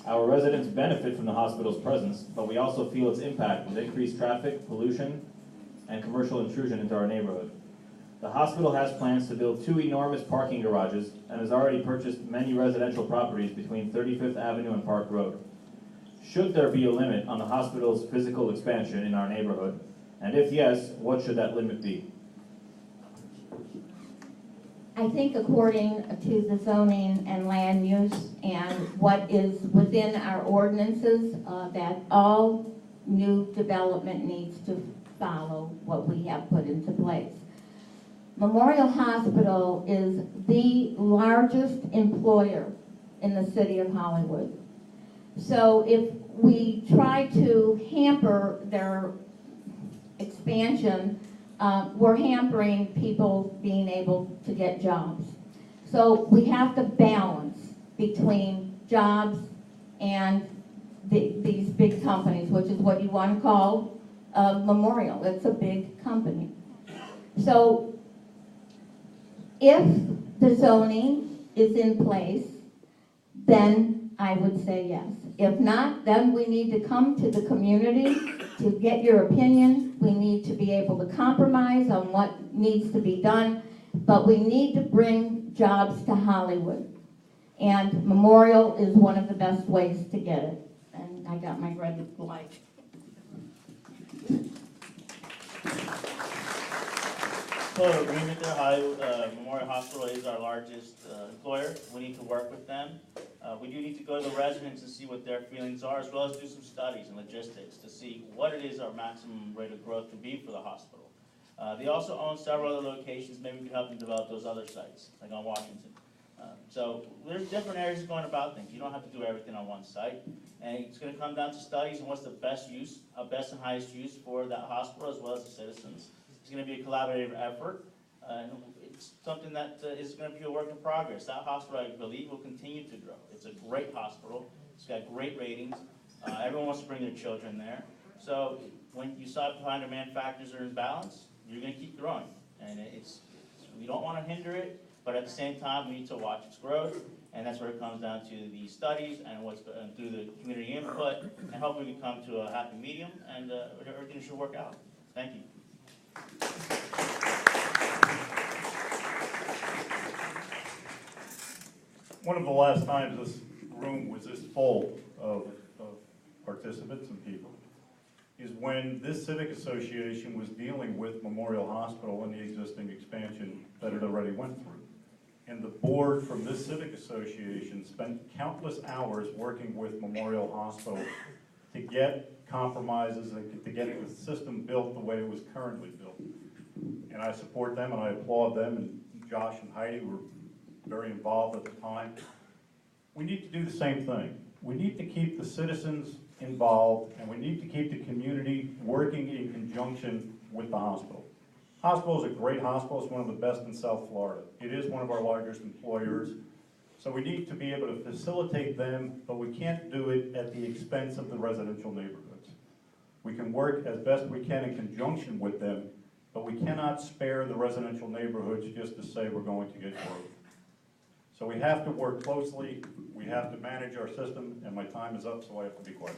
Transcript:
Our residents benefit from the hospital's presence, but we also feel its impact with increased traffic, pollution, and commercial intrusion into our neighborhood. The hospital has plans to build 2 enormous parking garages and has already purchased many residential properties between 35th Avenue and Park Road. Should there be a limit on the hospital's physical expansion in our neighborhood? And if yes, what should that limit be? I think according to the zoning and land use and what is within our ordinances, that all new development needs to follow what we have put into place. Memorial Hospital is the largest employer in the city of Hollywood. So if we try to hamper their expansion, we're hampering people being able to get jobs. So we have to balance between jobs and these big companies, which is what you want to call a Memorial. It's a big company. So if the zoning is in place, then I would say yes. If not, then we need to come to the community to get your opinion. We need to be able to compromise on what needs to be done, but we need to bring jobs to Hollywood. And Memorial is one of the best ways to get it. And I got my red light. Total agreement there. Hollywood Memorial Hospital is our largest employer. We need to work with them. We do need to go to the residents and see what their feelings are, as well as do some studies and logistics to see what it is our maximum rate of growth could be for the hospital. They also own several other locations. Maybe we can help them develop those other sites, like on Washington. So there's different areas going about things. You don't have to do everything on one site. And it's going to come down to studies and what's the best use, best and highest use for that hospital as well as the citizens. It's going to be a collaborative effort. It's something that is going to be a work in progress. That hospital, I believe, will continue to grow. It's a great hospital. It's got great ratings. Everyone wants to bring their children there. So when you supply and demand factors are in balance, you're going to keep growing. And we don't want to hinder it, but at the same time, we need to watch its growth. And that's where it comes down to the studies and what's through the community input. And hopefully we can come to a happy medium and everything should work out. Thank you. One of the last times this room was this full of participants and people is when this Civic Association was dealing with Memorial Hospital and the existing expansion that it already went through. And the board from this Civic Association spent countless hours working with Memorial Hospital to get compromises and to get the system built the way it was currently built. And I support them and I applaud them, and Josh and Heidi were very involved at the time. We need to do the same thing. We need to keep the citizens involved, and we need to keep the community working in conjunction with the hospital. Hospital is a great hospital. It's one of the best in South Florida. It is one of our largest employers. So we need to be able to facilitate them, but we can't do it at the expense of the residential neighborhoods. We can work as best we can in conjunction with them, but we cannot spare the residential neighborhoods just to say we're going to get growth. So we have to work closely, we have to manage our system, and my time is up, so I have to be quiet.